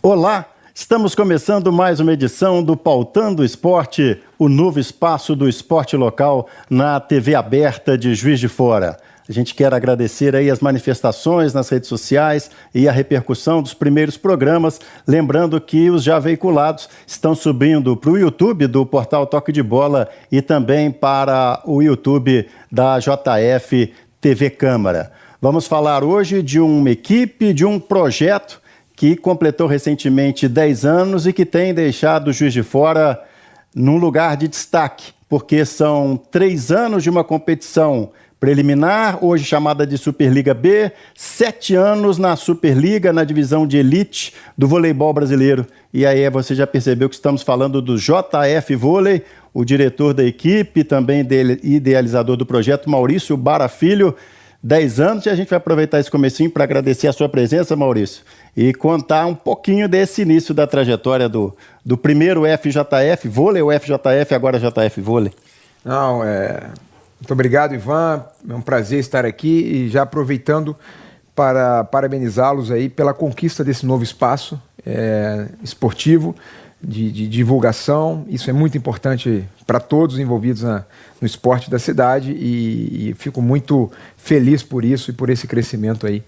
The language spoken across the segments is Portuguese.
Olá, estamos começando mais uma edição do Pautando Esporte, o novo espaço do esporte local na TV aberta de Juiz de Fora. A gente quer agradecer aí as manifestações nas redes sociais e a repercussão dos primeiros programas, lembrando que os já veiculados estão subindo para o YouTube do portal Toque de Bola e também para o YouTube da JF TV Câmara. Vamos falar hoje de uma equipe, de um projeto que completou recentemente 10 anos e que tem deixado o Juiz de Fora num lugar de destaque, porque são 3 anos de uma competição preliminar, hoje chamada de Superliga B, 7 anos na Superliga, na divisão de elite do voleibol brasileiro. E aí você já percebeu que estamos falando do JF Vôlei, o diretor da equipe, também idealizador do projeto, Maurício Bara Filho. 10 anos, e a gente vai aproveitar esse comecinho para agradecer a sua presença, Maurício, e contar um pouquinho desse início da trajetória do primeiro FJF Vôlei, o FJF, agora JF Vôlei. Muito obrigado, Ivan, é um prazer estar aqui e já aproveitando para parabenizá-los aí pela conquista desse novo espaço esportivo, de divulgação. Isso é muito importante para todos envolvidos no esporte da cidade e fico muito feliz por isso e por esse crescimento aí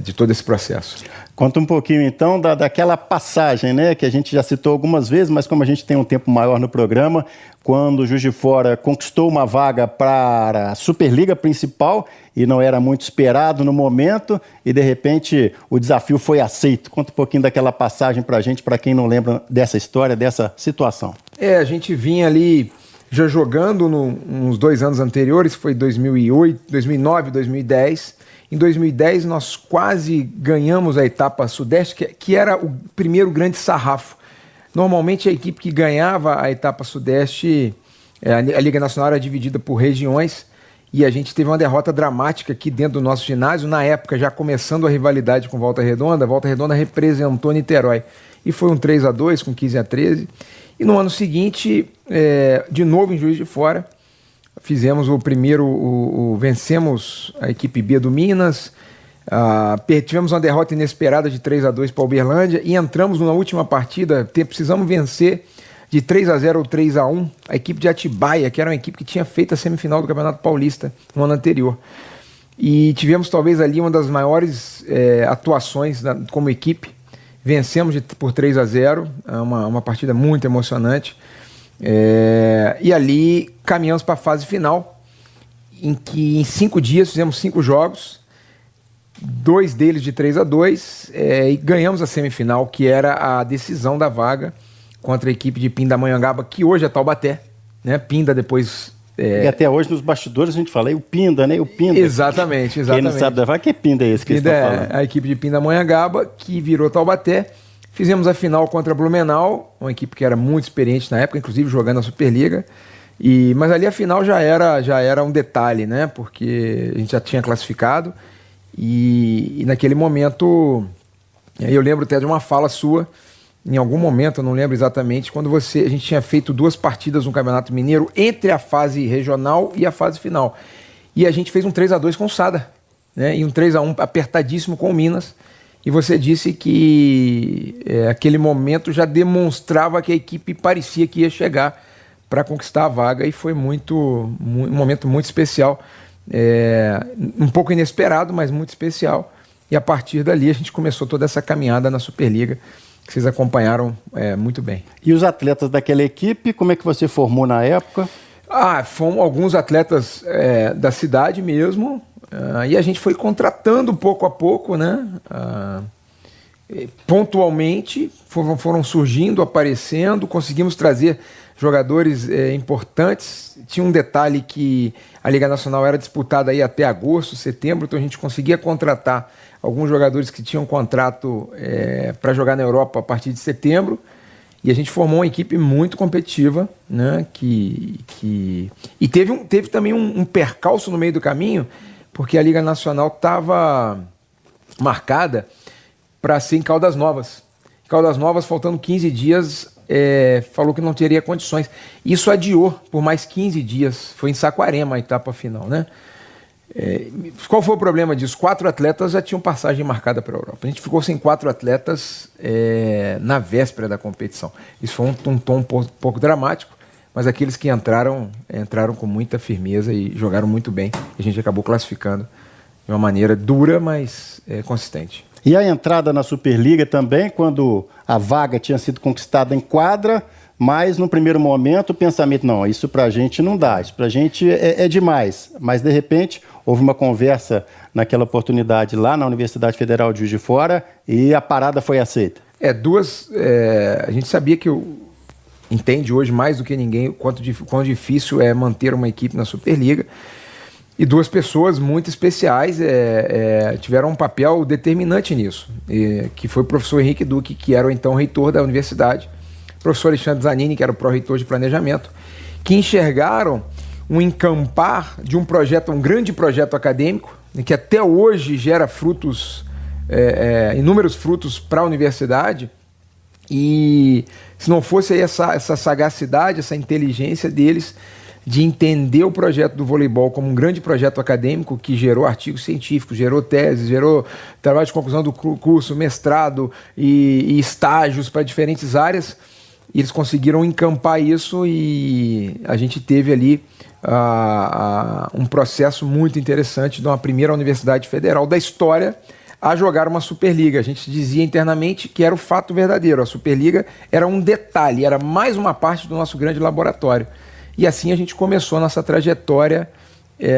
de todo esse processo. Conta um pouquinho então daquela passagem, né, que a gente já citou algumas vezes, mas como a gente tem um tempo maior no programa, quando o Juiz de Fora conquistou uma vaga para a Superliga principal e não era muito esperado no momento e de repente o desafio foi aceito. Conta um pouquinho daquela passagem para a gente, para quem não lembra dessa história, dessa situação. A gente vinha ali já jogando nos 2 anos anteriores, foi 2008, 2009, 2010. Em 2010 nós quase ganhamos a etapa Sudeste, que era o primeiro grande sarrafo. Normalmente a equipe que ganhava a etapa Sudeste, a Liga Nacional era dividida por regiões e a gente teve uma derrota dramática aqui dentro do nosso ginásio, na época já começando a rivalidade com Volta Redonda. Volta Redonda representou Niterói e foi um 3-2 com 15-13. E no ano seguinte, de novo em Juiz de Fora, fizemos o primeiro, vencemos a equipe B do Minas, tivemos uma derrota inesperada de 3-2 para a Uberlândia e entramos na última partida, precisamos vencer de 3-0 ou 3-1 a equipe de Atibaia, que era uma equipe que tinha feito a semifinal do Campeonato Paulista no ano anterior. E tivemos talvez ali uma das maiores atuações como equipe, vencemos por 3-0, uma partida muito emocionante. E ali caminhamos para a fase final, em que em 5 dias fizemos 5 jogos, 2 deles de 3-2, e ganhamos a semifinal, que era a decisão da vaga contra a equipe de Pindamonhangaba, que hoje é Taubaté, né? Pinda depois... E até hoje nos bastidores a gente fala, o Pinda, né? O Pinda. Exatamente. Quem não sabe da vaga, que Pinda é esse que Pinda eles estão falando? A equipe de Pindamonhangaba, que virou Taubaté. Fizemos a final contra a Blumenau, uma equipe que era muito experiente na época, inclusive jogando na Superliga. Mas ali a final já era um detalhe, né? Porque a gente já tinha classificado. E naquele momento, eu lembro até de uma fala sua, em algum momento, eu não lembro exatamente, quando a gente tinha feito 2 partidas no Campeonato Mineiro entre a fase regional e a fase final. E a gente fez um 3-2 com o Sada, né? E um 3-1 apertadíssimo com o Minas. E você disse que aquele momento já demonstrava que a equipe parecia que ia chegar para conquistar a vaga e foi um momento muito especial, um pouco inesperado, mas muito especial. E a partir dali a gente começou toda essa caminhada na Superliga, que vocês acompanharam muito bem. E os atletas daquela equipe, como é que você formou na época? Fomos alguns atletas da cidade mesmo, e a gente foi contratando pouco a pouco, né? Pontualmente foram surgindo, aparecendo, conseguimos trazer jogadores importantes. Tinha um detalhe que a Liga Nacional era disputada aí até agosto, setembro, então a gente conseguia contratar alguns jogadores que tinham contrato para jogar na Europa a partir de setembro. E a gente formou uma equipe muito competitiva, né? E teve também um percalço no meio do caminho, porque a Liga Nacional estava marcada para ser em Caldas Novas. Caldas Novas, faltando 15 dias, falou que não teria condições. Isso adiou por mais 15 dias. Foi em Saquarema a etapa final, né? Qual foi o problema disso? 4 atletas já tinham passagem marcada para a Europa. A gente ficou sem 4 atletas na véspera da competição. Isso foi um tom um pouco dramático, mas aqueles que entraram com muita firmeza e jogaram muito bem. A gente acabou classificando de uma maneira dura, mas consistente. E a entrada na Superliga também, quando a vaga tinha sido conquistada em quadra, mas no primeiro momento o pensamento, não, isso pra gente não dá, isso pra gente é demais. Mas de repente houve uma conversa naquela oportunidade lá na Universidade Federal de Juiz de Fora e a parada foi aceita. A gente sabia que entende hoje mais do que ninguém quão difícil é manter uma equipe na Superliga. E 2 pessoas muito especiais tiveram um papel determinante nisso, que foi o professor Henrique Duque, que era o então reitor da universidade, o professor Alexandre Zanini, que era o pró-reitor de planejamento, que enxergaram um encampar de um projeto, um grande projeto acadêmico, que até hoje gera frutos, inúmeros frutos para a universidade. E se não fosse aí essa sagacidade, essa inteligência deles de entender o projeto do voleibol como um grande projeto acadêmico que gerou artigos científicos, gerou teses, gerou trabalho de conclusão do curso, mestrado e estágios para diferentes áreas, e eles conseguiram encampar isso e a gente teve ali um processo muito interessante de uma primeira universidade federal da história a jogar uma Superliga. A gente dizia internamente que era o fato verdadeiro. A Superliga era um detalhe, era mais uma parte do nosso grande laboratório. E assim a gente começou a nossa trajetória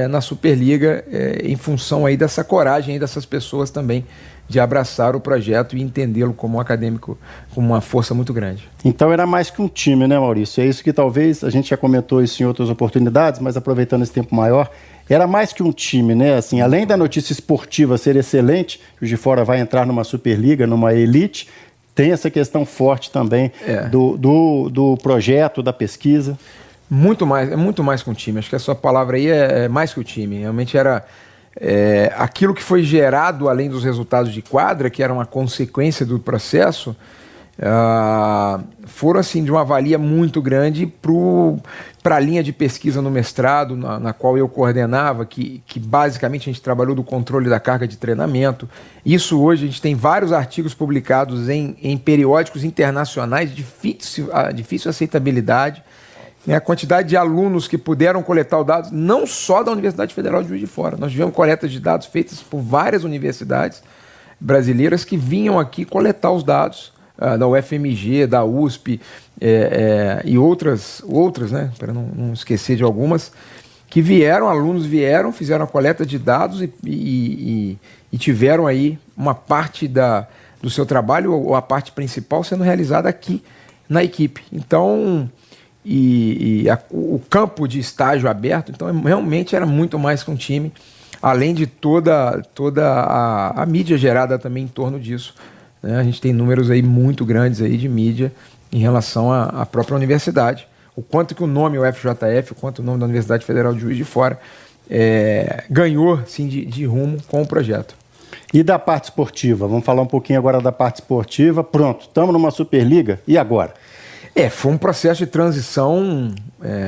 na Superliga em função aí dessa coragem aí dessas pessoas também de abraçar o projeto e entendê-lo como um acadêmico, como uma força muito grande. Então era mais que um time, né, Maurício? É isso que talvez, a gente já comentou isso em outras oportunidades, mas aproveitando esse tempo maior, era mais que um time, né? Assim, além da notícia esportiva ser excelente, o Juiz de Fora vai entrar numa Superliga, numa elite, tem essa questão forte também do projeto, da pesquisa. Muito mais que um time. Acho que a sua palavra aí é mais que o time. Realmente era aquilo que foi gerado além dos resultados de quadra, que era uma consequência do processo, foram assim de uma valia muito grande para a linha de pesquisa no mestrado, na qual eu coordenava, que basicamente a gente trabalhou do controle da carga de treinamento. Isso hoje a gente tem vários artigos publicados em periódicos internacionais de difícil aceitabilidade. A quantidade de alunos que puderam coletar os dados, não só da Universidade Federal de Juiz de Fora. Nós tivemos coletas de dados feitas por várias universidades brasileiras que vinham aqui coletar os dados, da UFMG, da USP e outras, né, para não esquecer de algumas, que alunos vieram, fizeram a coleta de dados e tiveram aí uma parte do seu trabalho, ou a parte principal, sendo realizada aqui na equipe. Então, o campo de estágio aberto, então realmente era muito mais que um time, além de toda a mídia gerada também em torno disso, né? A gente tem números aí muito grandes aí de mídia em relação à própria universidade, o quanto que o nome UFJF, o quanto o nome da Universidade Federal de Juiz de Fora ganhou sim, de rumo com o projeto. E da parte esportiva? Vamos falar um pouquinho agora da parte esportiva. Pronto, estamos numa Superliga, e agora? Foi um processo de transição,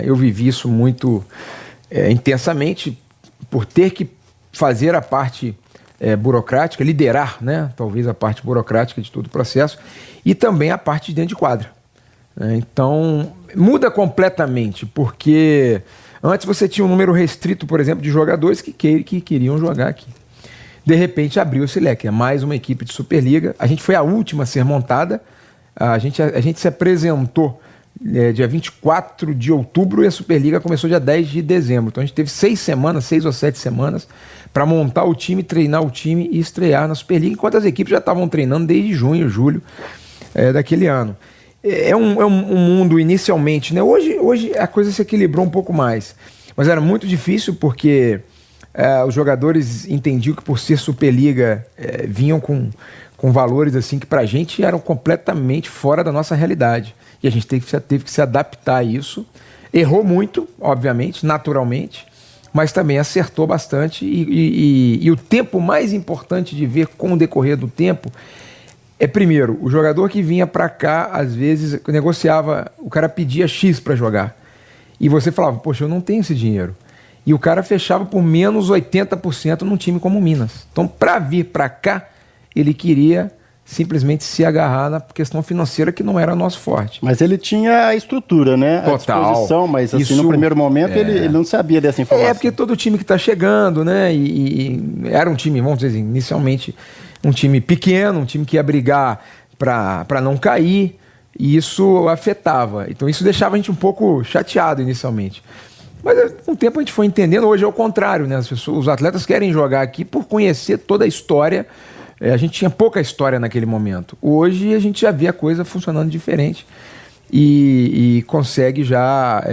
eu vivi isso muito intensamente, por ter que fazer a parte burocrática, liderar, né, talvez a parte burocrática de todo o processo, e também a parte de dentro de quadra. Então, muda completamente, porque antes você tinha um número restrito, por exemplo, de jogadores que queriam jogar aqui. De repente abriu esse leque, mais uma equipe de Superliga. A gente foi a última a ser montada. A gente se apresentou dia 24 de outubro e a Superliga começou dia 10 de dezembro. Então a gente teve 6 ou 7 semanas para montar o time, treinar o time e estrear na Superliga, enquanto as equipes já estavam treinando desde junho, julho daquele ano. É um mundo inicialmente, né? Hoje a coisa se equilibrou um pouco mais, mas era muito difícil porque os jogadores entendiam que por ser Superliga vinham com valores assim que pra gente eram completamente fora da nossa realidade. E a gente teve que se adaptar a isso. Errou muito, obviamente, naturalmente, mas também acertou bastante. E o tempo mais importante de ver com o decorrer do tempo primeiro, o jogador que vinha pra cá, às vezes, negociava, o cara pedia X pra jogar. E você falava, poxa, eu não tenho esse dinheiro. E o cara fechava por menos 80% num time como o Minas. Então, para vir para cá, ele queria simplesmente se agarrar na questão financeira, que não era nosso forte. Mas ele tinha a estrutura, né? Total. A disposição, mas assim, Isso, no primeiro momento ele não sabia dessa informação. Porque todo time que está chegando, né? E era um time, vamos dizer assim, inicialmente, um time pequeno, um time que ia brigar para não cair, e isso afetava. Então isso deixava a gente um pouco chateado inicialmente. Mas com o tempo a gente foi entendendo. Hoje é o contrário, né? Os atletas querem jogar aqui por conhecer toda a história. A gente tinha pouca história naquele momento. Hoje a gente já vê a coisa funcionando diferente e consegue já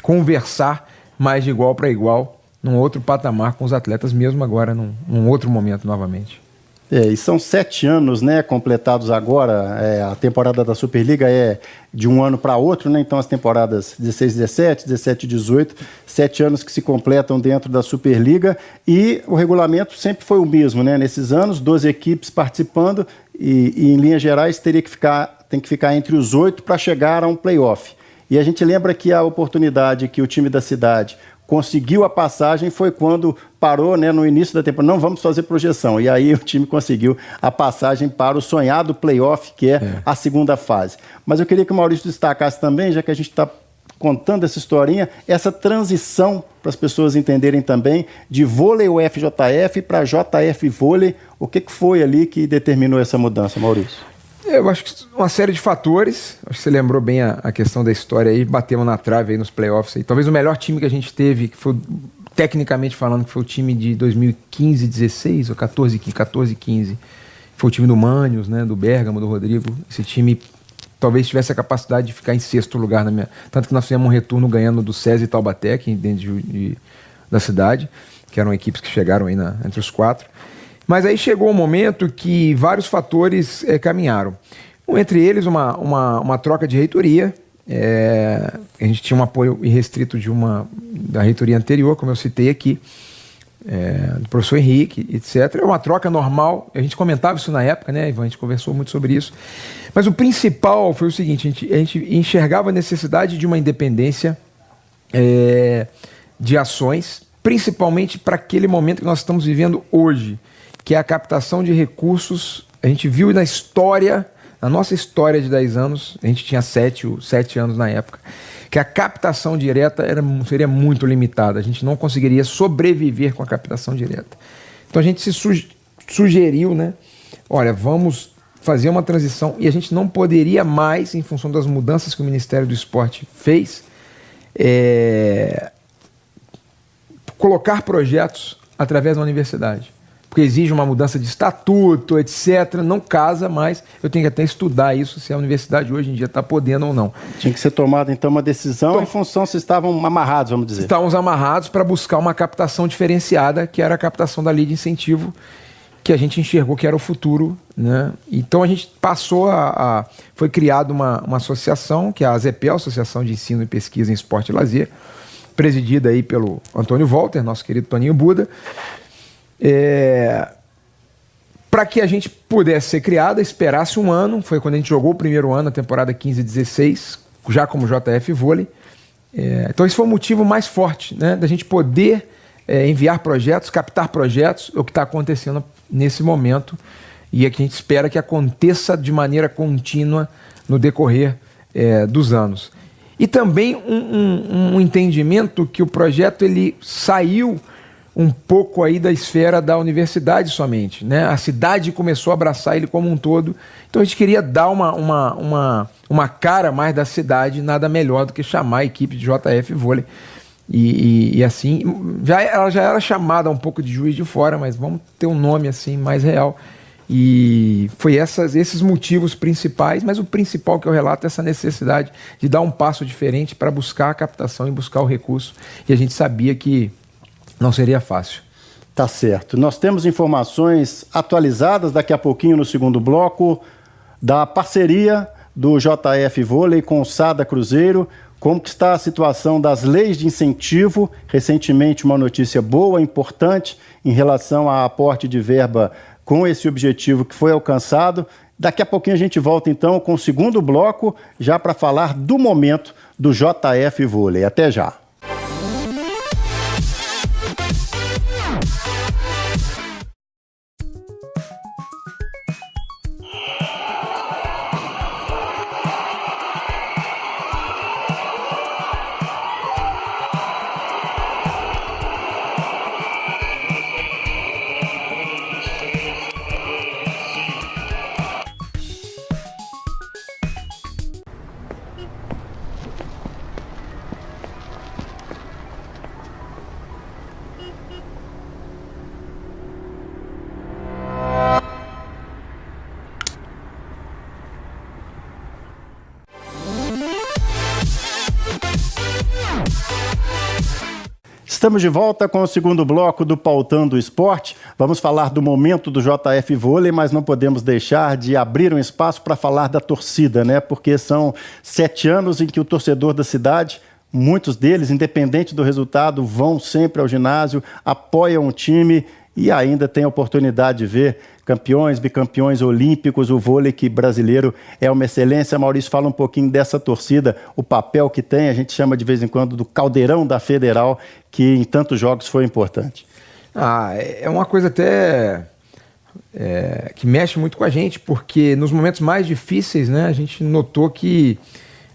conversar mais de igual para igual num outro patamar com os atletas, mesmo agora num outro momento novamente. E são 7 anos, né, completados agora. A temporada da Superliga é de um ano para outro, né? Então as temporadas 16, 17, 17, 18, 7 anos que se completam dentro da Superliga, e o regulamento sempre foi o mesmo, né? Nesses anos, 12 equipes participando e em linhas gerais tem que ficar entre os 8 para chegar a um playoff. E a gente lembra que a oportunidade que o time da cidade conseguiu a passagem foi quando parou, né, no início da temporada. Não vamos fazer projeção. E aí o time conseguiu a passagem para o sonhado playoff, que é a segunda fase. Mas eu queria que o Maurício destacasse também, já que a gente está contando essa historinha, essa transição para as pessoas entenderem também de vôlei UFJF para JF Vôlei. O que foi ali que determinou essa mudança, Maurício? Eu acho que uma série de fatores. Acho que você lembrou bem a questão da história aí, batemos na trave aí nos playoffs aí. Talvez o melhor time que a gente teve, que foi, tecnicamente falando, que foi o time de 2015, 16 ou 14, 15. Foi o time do Manios, né, do Bergamo, do Rodrigo. Esse time talvez tivesse a capacidade de ficar em 6º lugar na minha. Tanto que nós fizemos um retorno ganhando do SESI e Taubaté, aqui dentro da cidade, que eram equipes que chegaram aí entre os 4. Mas aí chegou um momento que vários fatores caminharam. Entre eles, uma troca de reitoria. A gente tinha um apoio irrestrito da reitoria anterior, como eu citei aqui, do professor Henrique, etc. É uma troca normal. A gente comentava isso na época, né, Ivan? A gente conversou muito sobre isso. Mas o principal foi o seguinte: a gente enxergava a necessidade de uma independência de ações, principalmente para aquele momento que nós estamos vivendo hoje, que é a captação de recursos. A gente viu na história, na nossa história de 10 anos, a gente tinha 7 anos na época, que a captação direta seria muito limitada. A gente não conseguiria sobreviver com a captação direta. Então a gente se sugeriu, né? Olha, vamos fazer uma transição, e a gente não poderia mais, em função das mudanças que o Ministério do Esporte fez, colocar projetos através da universidade. Porque exige uma mudança de estatuto, etc. Não casa mais. Eu tenho que até estudar isso, se a universidade hoje em dia está podendo ou não. Tinha que ser tomada, então, uma decisão em função se estavam amarrados, vamos dizer. Estávamos amarrados para buscar uma captação diferenciada, que era a captação da lei de incentivo, que a gente enxergou que era o futuro, né? Então a gente passou foi criada uma associação, que é a AZEPEL, Associação de Ensino e Pesquisa em Esporte e Lazer, presidida aí pelo Antônio Walter, nosso querido Toninho Buda, para que a gente pudesse ser criada, esperasse um ano. Foi quando a gente jogou o primeiro ano, a temporada 15-16, já como JF Vôlei. Então esse foi o motivo mais forte, né, da gente poder enviar projetos, captar projetos, o que está acontecendo nesse momento, e é que a gente espera que aconteça de maneira contínua no decorrer dos anos. E também um entendimento que o projeto ele saiu um pouco aí da esfera da universidade somente, né? A cidade começou a abraçar ele como um todo. Então a gente queria dar uma cara mais da cidade, nada melhor do que chamar a equipe de JF Vôlei. E assim, ela já era chamada um pouco de Juiz de Fora, mas vamos ter um nome assim mais real. E foi esses motivos principais, mas o principal que eu relato é essa necessidade de dar um passo diferente para buscar a captação e buscar o recurso. E a gente sabia que não seria fácil. Tá certo. Nós temos informações atualizadas daqui a pouquinho no segundo bloco da parceria do JF Vôlei com o Sada Cruzeiro. Como que está a situação das leis de incentivo? Recentemente uma notícia boa, importante, em relação a aporte de verba com esse objetivo que foi alcançado. Daqui a pouquinho a gente volta então com o segundo bloco, já para falar do momento do JF Vôlei. Até já. Estamos de volta com o segundo bloco do Pautando o Esporte. Vamos falar do momento do JF Vôlei, mas não podemos deixar de abrir um espaço para falar da torcida, né? Porque são 7 anos em que o torcedor da cidade, muitos deles, independente do resultado, vão sempre ao ginásio, apoiam o time e ainda tem a oportunidade de ver campeões, bicampeões olímpicos, o vôlei que brasileiro é uma excelência. Maurício, fala um pouquinho dessa torcida, o papel que tem, a gente chama de vez em quando do caldeirão da Federal, que em tantos jogos foi importante. É uma coisa até que mexe muito com a gente, porque nos momentos mais difíceis, né, a gente notou que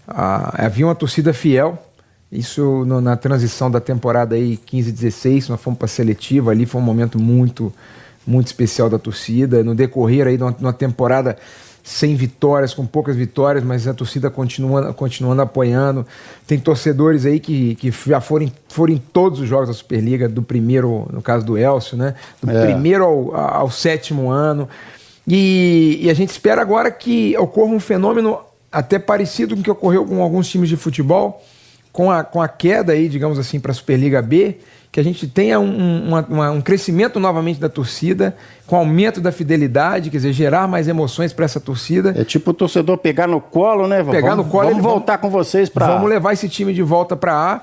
havia uma torcida fiel. Isso na transição da temporada aí 15-16, nós fomos para a seletiva, ali foi um momento muito especial da torcida. No decorrer aí de uma temporada sem vitórias, com poucas vitórias, mas a torcida continuando apoiando. Tem torcedores aí que já foram em todos os jogos da Superliga, do primeiro, no caso do Elcio, né? Do primeiro ao 7º ano. E a gente espera agora que ocorra um fenômeno até parecido com o que ocorreu com alguns times de futebol, com a queda aí, digamos assim, para a Superliga B, que a gente tenha um crescimento novamente da torcida, com aumento da fidelidade, quer dizer, gerar mais emoções para essa torcida. É tipo o torcedor pegar no colo, né? Vamos voltar com vocês para A. Vamos levar esse time de volta para A.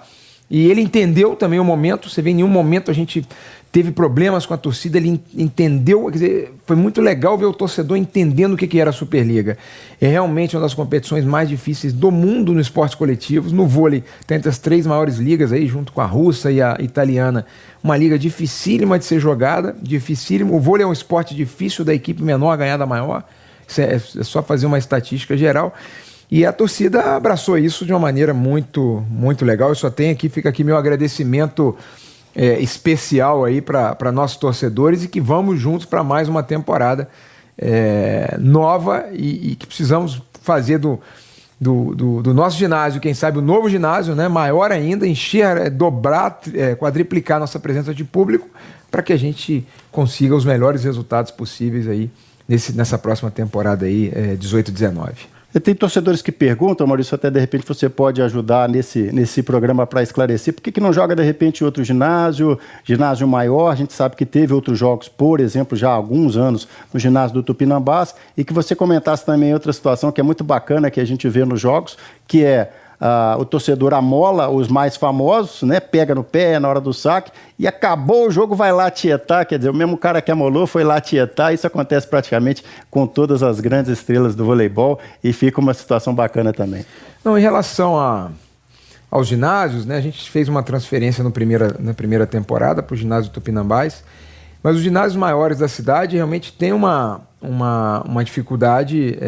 E ele entendeu também o momento, você vê, em nenhum momento a gente teve problemas com a torcida, ele entendeu, quer dizer, foi muito legal ver o torcedor entendendo o que era a Superliga. É realmente uma das competições mais difíceis do mundo no esportes coletivos. No vôlei, tem entre as 3 maiores ligas aí, junto com a russa e a italiana, uma liga dificílima de ser jogada, dificílimo. O vôlei é um esporte difícil da equipe menor ganhar da maior, é só fazer uma estatística geral. E a torcida abraçou isso de uma maneira muito legal. Eu só tenho aqui, fica aqui meu agradecimento especial aí para nossos torcedores, e que vamos juntos para mais uma temporada nova e que precisamos fazer do nosso ginásio, quem sabe o novo ginásio, né, maior ainda, encher, dobrar, quadriplicar nossa presença de público, para que a gente consiga os melhores resultados possíveis aí nessa próxima temporada aí, 18-19. E tem torcedores que perguntam, Maurício, até de repente você pode ajudar nesse programa para esclarecer, por que não joga de repente em outro ginásio maior? A gente sabe que teve outros jogos, por exemplo, já há alguns anos no ginásio do Tupinambás, e que você comentasse também outra situação que é muito bacana, que a gente vê nos jogos, que é o torcedor amola os mais famosos, né? Pega no pé na hora do saque e acabou o jogo, vai lá tietar, quer dizer, o mesmo cara que amolou foi lá tietar. Isso acontece praticamente com todas as grandes estrelas do voleibol e fica uma situação bacana também. Não, em relação aos ginásios, né, a gente fez uma transferência na primeira temporada para o ginásio Tupinambás, mas os ginásios maiores da cidade realmente têm uma dificuldade,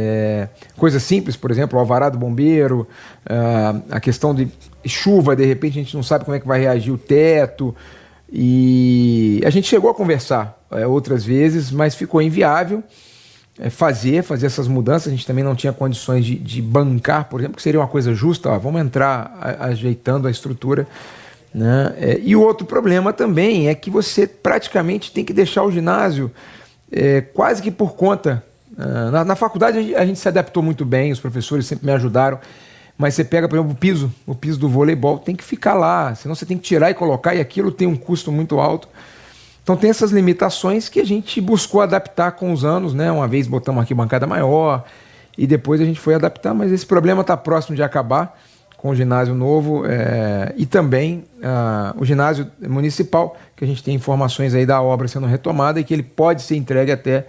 coisa simples, por exemplo, o alvará do bombeiro, a questão de chuva, de repente a gente não sabe como é que vai reagir o teto, e a gente chegou a conversar outras vezes, mas ficou inviável fazer essas mudanças. A gente também não tinha condições de bancar, por exemplo, que seria uma coisa justa, vamos entrar ajeitando a estrutura, né? E o outro problema também é que você praticamente tem que deixar o ginásio quase que por conta. Na faculdade a gente se adaptou muito bem, os professores sempre me ajudaram, mas você pega, por exemplo, o piso do voleibol, tem que ficar lá, senão você tem que tirar e colocar, e aquilo tem um custo muito alto. Então tem essas limitações que a gente buscou adaptar com os anos, né? Uma vez botamos uma arquibancada maior e depois a gente foi adaptar, mas esse problema está próximo de acabar com o ginásio novo, e também o ginásio municipal, que a gente tem informações aí da obra sendo retomada e que ele pode ser entregue até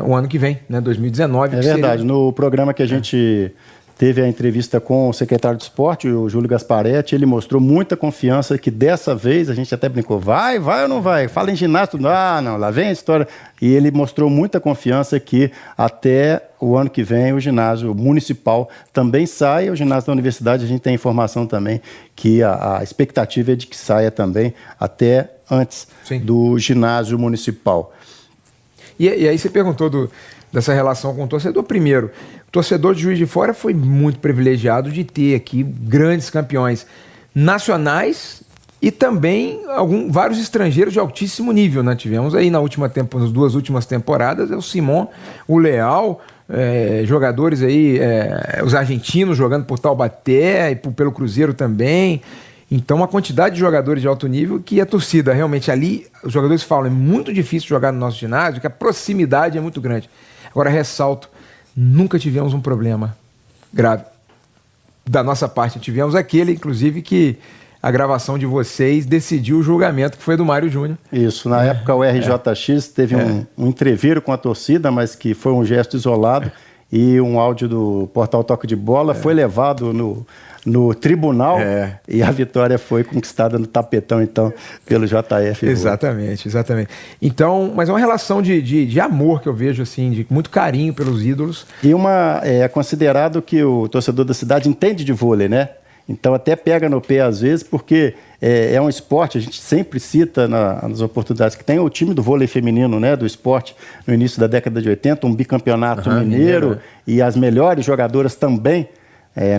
o ano que vem, né, 2019. É verdade, no programa que a gente teve a entrevista com o secretário de esporte, o Júlio Gasparetti, ele mostrou muita confiança que dessa vez, a gente até brincou, vai ou não vai? Fala em ginásio, não, lá vem a história. E ele mostrou muita confiança que até o ano que vem o ginásio municipal também sai, o ginásio da universidade a gente tem informação também que a expectativa é de que saia também até antes do ginásio municipal. E aí você perguntou dessa relação com o torcedor. Primeiro, o torcedor de Juiz de Fora foi muito privilegiado de ter aqui grandes campeões nacionais e também vários estrangeiros de altíssimo nível, né? Tivemos aí nas 2 últimas temporadas o Simon, o Leal, jogadores aí, os argentinos jogando por Taubaté e pelo Cruzeiro também. Então, a quantidade de jogadores de alto nível que a torcida realmente ali, os jogadores falam, é muito difícil jogar no nosso ginásio, que a proximidade é muito grande. Agora, ressalto, nunca tivemos um problema grave. Da nossa parte, tivemos aquele, inclusive, que a gravação de vocês decidiu o julgamento, que foi do Mário Júnior. Isso, na época o RJX teve um entreveiro com a torcida, mas que foi um gesto isolado, e um áudio do Portal Toque de Bola foi levado no tribunal e a vitória foi conquistada no tapetão, então, pelo JF. Exatamente. Então, mas é uma relação de amor que eu vejo, assim, de muito carinho pelos ídolos. E é considerado que o torcedor da cidade entende de vôlei, né? Então até pega no pé às vezes, porque é um esporte, a gente sempre cita nas oportunidades que tem o time do vôlei feminino, né, do esporte, no início da década de 80, um bicampeonato mineiro, e as melhores jogadoras também,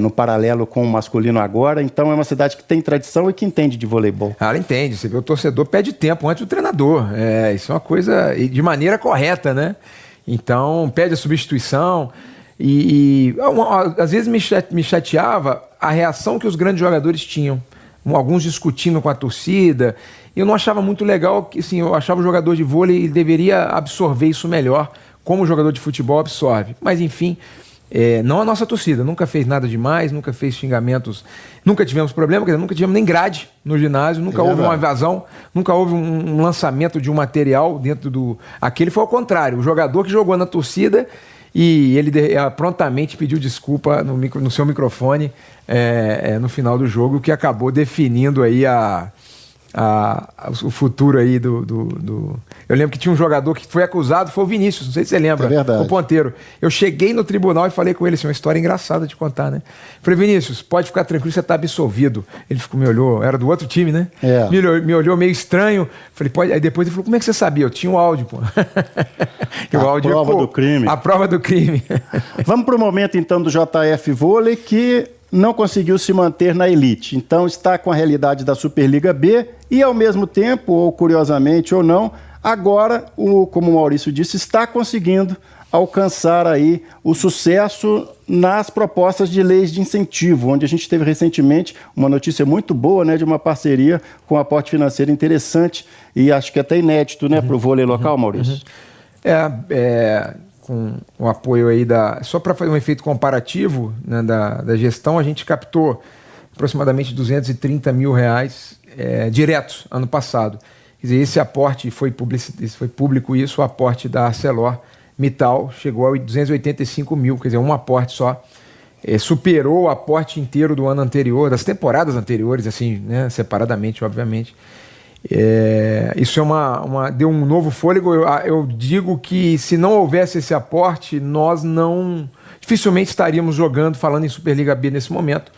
no paralelo com o masculino agora. Então é uma cidade que tem tradição e que entende de voleibol. Ela entende, você vê, o torcedor pede tempo antes do treinador, isso é uma coisa, e de maneira correta, né? Então pede a substituição. Às vezes me chateava a reação que os grandes jogadores tinham, alguns discutindo com a torcida. Eu não achava muito legal, que assim, eu achava o jogador de vôlei deveria absorver isso melhor, como o jogador de futebol absorve. Mas enfim, não a nossa torcida, nunca fez nada demais, nunca fez xingamentos, nunca tivemos problema, quer dizer, nunca tivemos nem grade no ginásio, nunca houve uma invasão, nunca houve um lançamento de um material dentro do... Aquele foi ao contrário, o jogador que jogou na torcida... E ele prontamente pediu desculpa no seu microfone no final do jogo, o que acabou definindo aí o futuro aí Eu lembro que tinha um jogador que foi acusado, foi o Vinícius, não sei se você lembra, o ponteiro. Eu cheguei no tribunal e falei com ele, assim, uma história engraçada de contar, né? Falei, Vinícius, pode ficar tranquilo, você está absolvido. Ele me olhou, era do outro time, né? Me olhou meio estranho. Falei, pode. Aí depois ele falou, como é que você sabia? Eu tinha um áudio, pô. A prova do crime. A prova do crime. Vamos para o momento, então, do JF Vôlei, que não conseguiu se manter na elite. Então está com a realidade da Superliga B e, ao mesmo tempo, ou curiosamente ou não, agora, como o Maurício disse, está conseguindo alcançar aí o sucesso nas propostas de leis de incentivo, onde a gente teve recentemente uma notícia muito boa, né, de uma parceria com um aporte financeiro interessante e acho que até inédito, né, para o vôlei local, Maurício. Com o apoio aí só para fazer um efeito comparativo, né, da gestão, a gente captou aproximadamente R$230 mil diretos ano passado. Quer dizer, esse aporte foi público, o aporte da ArcelorMittal chegou a 285 mil, quer dizer, um aporte só. Superou o aporte inteiro do ano anterior, das temporadas anteriores, assim, né, separadamente, obviamente. Isso deu um novo fôlego. Eu digo que se não houvesse esse aporte, nós dificilmente estaríamos falando em Superliga B nesse momento.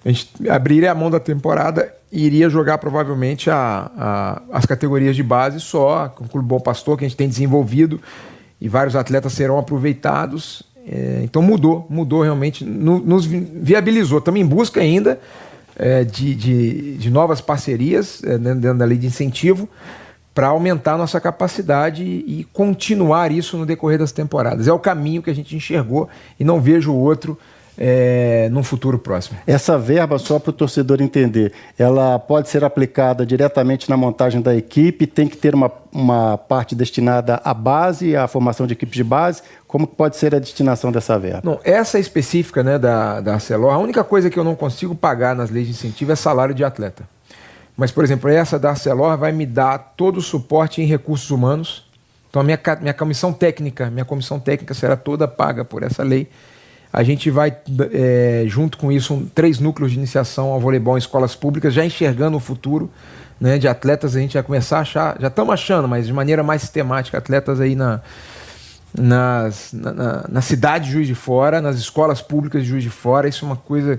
A gente abriria a mão da temporada e iria jogar provavelmente as categorias de base só, com o Clube Bom Pastor, que a gente tem desenvolvido, e vários atletas serão aproveitados. Então mudou realmente, nos viabilizou. Estamos em busca ainda de novas parcerias dentro da lei de incentivo para aumentar a nossa capacidade e continuar isso no decorrer das temporadas. É o caminho que a gente enxergou e não vejo outro num futuro próximo. Essa verba, só para o torcedor entender, ela pode ser aplicada diretamente na montagem da equipe, tem que ter uma parte destinada à base, à formação de equipes de base. Como pode ser a destinação dessa verba? Não, essa específica, né, da Arcelor, a única coisa que eu não consigo pagar nas leis de incentivo é salário de atleta. Mas, por exemplo, essa da Arcelor vai me dar todo o suporte em recursos humanos. Então, a minha comissão técnica será toda paga por essa lei. A gente vai, junto com isso, 3 núcleos de iniciação ao voleibol em escolas públicas, já enxergando o futuro, né, de atletas. A gente vai começar a achar, já estamos achando, mas de maneira mais sistemática, atletas aí na cidade de Juiz de Fora, nas escolas públicas de Juiz de Fora. Isso é uma coisa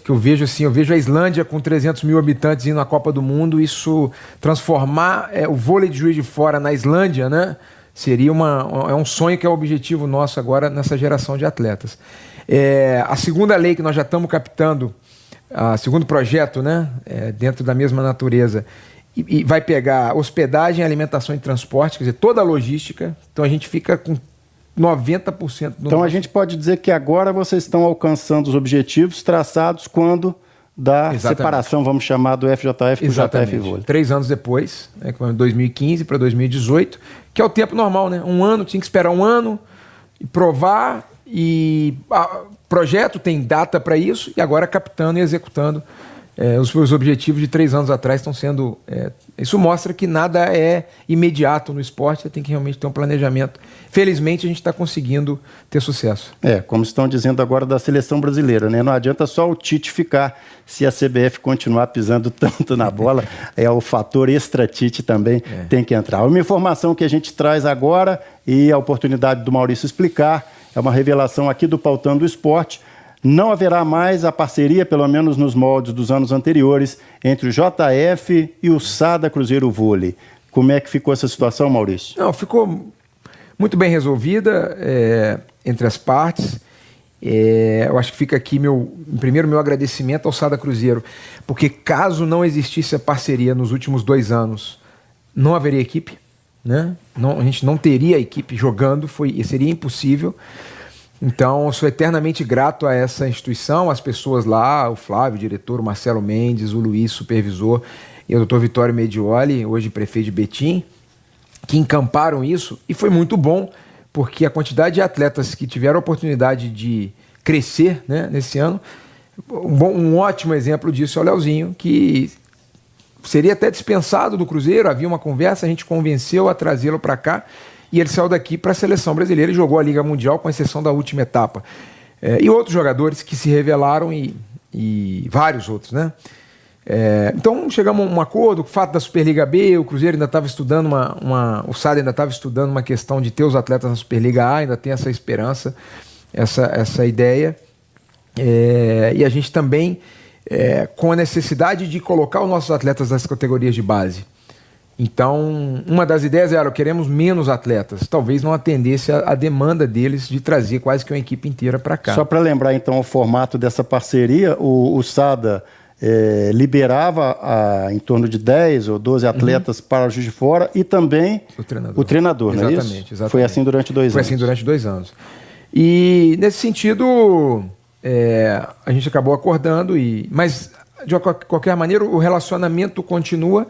que eu vejo assim, eu vejo a Islândia com 300 mil habitantes indo na Copa do Mundo, isso transformar o vôlei de Juiz de Fora na Islândia, né, seria um sonho que é o objetivo nosso agora nessa geração de atletas. A segunda lei que nós já estamos captando, o segundo projeto, né, dentro da mesma natureza, e vai pegar hospedagem, alimentação e transporte, quer dizer, toda a logística. Então a gente fica com 90% do... Então a gente pode dizer que agora vocês estão alcançando os objetivos traçados quando da Exatamente. separação, vamos chamar, do FJF para o JF Vôlei. 3 anos depois, né, 2015 para 2018, que é o tempo normal, né? Um ano, tinha que esperar um ano e provar, e projeto tem data para isso, e agora captando e executando os objetivos de 3 anos atrás estão sendo... isso mostra que nada é imediato no esporte, você tem que realmente ter um planejamento. Felizmente a gente está conseguindo ter sucesso. Como estão dizendo agora da seleção brasileira, né? Não adianta só o Tite ficar, se a CBF continuar pisando tanto na bola, o fator extra-Tite também tem que entrar. Uma informação que a gente traz agora, e a oportunidade do Maurício explicar, é uma revelação aqui do Pautando o Esporte. Não haverá mais a parceria, pelo menos nos moldes dos anos anteriores, entre o JF e o Sada Cruzeiro Vôlei. Como é que ficou essa situação, Maurício? Não, ficou muito bem resolvida entre as partes. Eu acho que fica aqui primeiro meu agradecimento ao Sada Cruzeiro, porque caso não existisse a parceria nos últimos 2 anos, não haveria equipe, né? A gente não teria a equipe jogando, seria impossível. Então, eu sou eternamente grato a essa instituição, as pessoas lá, o Flávio, o diretor, o Marcelo Mendes, o Luiz, supervisor, e o doutor Vitório Medioli, hoje prefeito de Betim, que encamparam isso, e foi muito bom, porque a quantidade de atletas que tiveram a oportunidade de crescer, né, nesse ano, um ótimo exemplo disso é o Leozinho, que seria até dispensado do Cruzeiro, havia uma conversa, a gente convenceu a trazê-lo para cá, e ele saiu daqui para a seleção brasileira e jogou a Liga Mundial, com exceção da última etapa. E outros jogadores que se revelaram, e vários outros, né? Então chegamos a um acordo, o fato da Superliga B, o Cruzeiro ainda estava estudando o SAD ainda estava estudando uma questão de ter os atletas na Superliga A, ainda tem essa esperança, essa ideia. E a gente também, com a necessidade de colocar os nossos atletas nas categorias de base. Então, uma das ideias era, queremos menos atletas, talvez não atendesse a demanda deles de trazer quase que uma equipe inteira para cá. Só para lembrar então o formato dessa parceria, o SADA liberava em torno de 10 ou 12 atletas para o Juiz de Fora, e também o treinador, não é isso? Exatamente. Foi assim durante 2 anos. Foi assim durante 2 anos. E nesse sentido, a gente acabou acordando, mas de qualquer maneira o relacionamento continua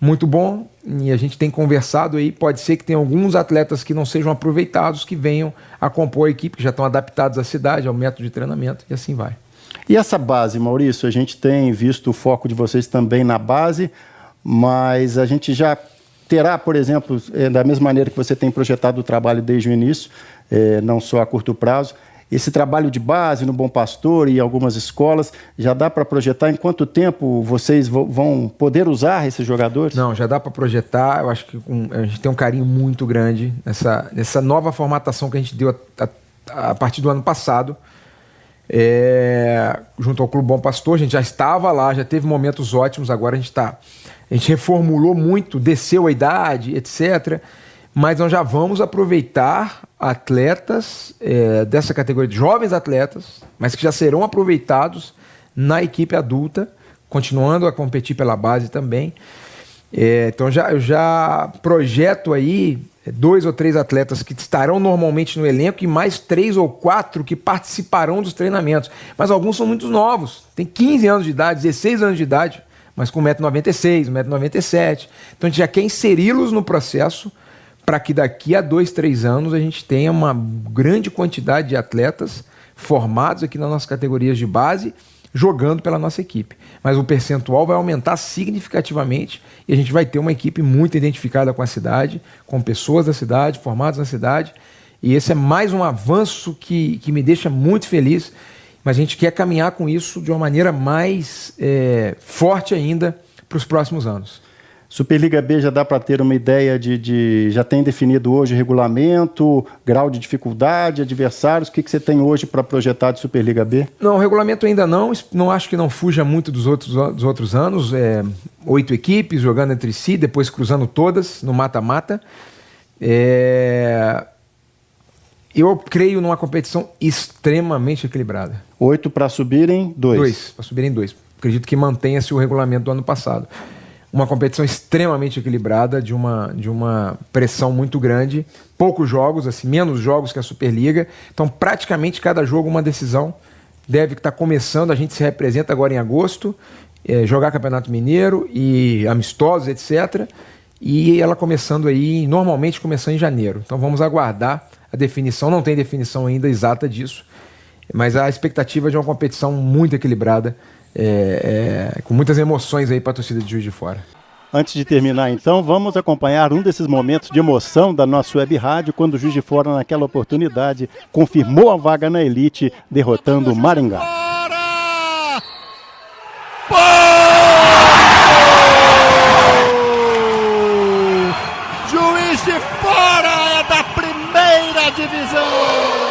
muito bom, e a gente tem conversado aí, pode ser que tenha alguns atletas que não sejam aproveitados, que venham a compor a equipe, que já estão adaptados à cidade, ao método de treinamento, e assim vai. E essa base, Maurício, a gente tem visto o foco de vocês também na base, mas a gente já terá, por exemplo, da mesma maneira que você tem projetado o trabalho desde o início, não só a curto prazo, esse trabalho de base no Bom Pastor e em algumas escolas, já dá para projetar em quanto tempo vocês vão poder usar esses jogadores? Não, já dá para projetar. Eu acho que a gente tem um carinho muito grande nessa nova formatação que a gente deu a partir do ano passado, junto ao Clube Bom Pastor. A gente já estava lá, já teve momentos ótimos, agora a gente reformulou muito, desceu a idade, etc., mas nós já vamos aproveitar atletas dessa categoria de jovens atletas, mas que já serão aproveitados na equipe adulta, continuando a competir pela base também. Então eu já projeto aí 2 ou 3 atletas que estarão normalmente no elenco e mais 3 ou 4 que participarão dos treinamentos. Mas alguns são muito novos, tem 15 anos de idade, 16 anos de idade, mas com 1,96 m, 1,97 m. Então a gente já quer inseri-los no processo, para que daqui a 2, 3 anos a gente tenha uma grande quantidade de atletas formados aqui nas nossas categorias de base, jogando pela nossa equipe. Mas o percentual vai aumentar significativamente e a gente vai ter uma equipe muito identificada com a cidade, com pessoas da cidade, formados na cidade, e esse é mais um avanço que me deixa muito feliz, mas a gente quer caminhar com isso de uma maneira mais forte ainda para os próximos anos. Superliga B já dá para ter uma ideia já tem definido hoje regulamento, grau de dificuldade, adversários, o que você tem hoje para projetar de Superliga B? Não, o regulamento ainda não acho que não fuja muito dos outros anos, 8 equipes jogando entre si, depois cruzando todas no mata-mata. Eu creio numa competição extremamente equilibrada. 8 para subirem, 2? 2, para subirem 2. Acredito que mantenha-se o regulamento do ano passado. Uma competição extremamente equilibrada, de uma pressão muito grande, poucos jogos, assim, menos jogos que a Superliga, então praticamente cada jogo uma decisão deve estar começando, a gente se representa agora em agosto, jogar Campeonato Mineiro e amistosos, etc. E ela começando aí, normalmente começando em janeiro. Então vamos aguardar a definição, não tem definição ainda exata disso, mas a expectativa de uma competição muito equilibrada, com muitas emoções aí para a torcida de Juiz de Fora. Antes de terminar, então, vamos acompanhar um desses momentos de emoção da nossa web rádio, quando o Juiz de Fora, naquela oportunidade, confirmou a vaga na elite, derrotando o Maringá. Juiz de Fora é da primeira divisão!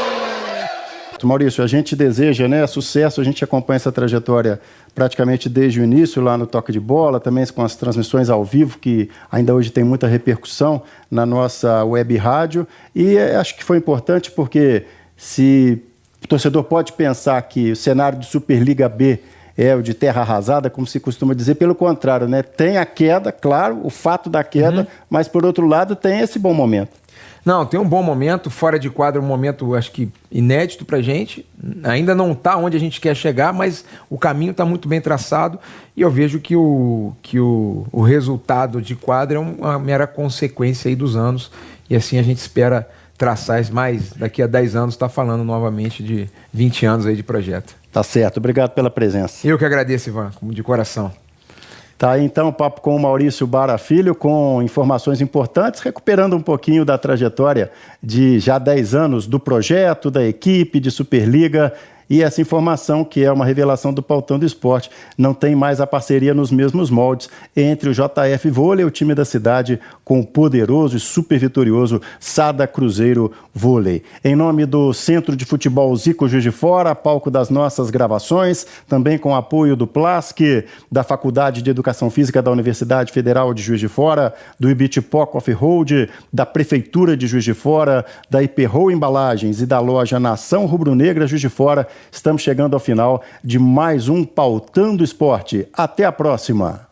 Maurício, a gente deseja, né, sucesso, a gente acompanha essa trajetória praticamente desde o início lá no Toque de Bola, também com as transmissões ao vivo, que ainda hoje tem muita repercussão na nossa web rádio, e acho que foi importante porque se o torcedor pode pensar que o cenário de Superliga B é o de terra arrasada, como se costuma dizer, pelo contrário, né, tem a queda, claro, o fato da queda, mas por outro lado tem esse bom momento. Não, tem um bom momento, fora de quadro, um momento, acho que inédito pra gente. Ainda não está onde a gente quer chegar, mas o caminho está muito bem traçado e eu vejo que o resultado de quadro é uma mera consequência aí dos anos e assim a gente espera traçar mais, daqui a 10 anos, está falando novamente de 20 anos aí de projeto. Tá certo, obrigado pela presença. Eu que agradeço, Ivan, de coração. Tá aí então o papo com o Maurício Bara Filho, com informações importantes, recuperando um pouquinho da trajetória de já 10 anos do projeto, da equipe, de Superliga. E essa informação, que é uma revelação do Pautando Esporte, não tem mais a parceria nos mesmos moldes entre o JF Vôlei, o time da cidade, com o poderoso e super vitorioso Sada Cruzeiro Vôlei. Em nome do Centro de Futebol Zico Juiz de Fora, palco das nossas gravações, também com apoio do PLASC, da Faculdade de Educação Física da Universidade Federal de Juiz de Fora, do Ibitipoc Off-Road, da Prefeitura de Juiz de Fora, da Iperrou Embalagens e da loja Nação Rubro-Negra Juiz de Fora, estamos chegando ao final de mais um Pautando Esporte. Até a próxima!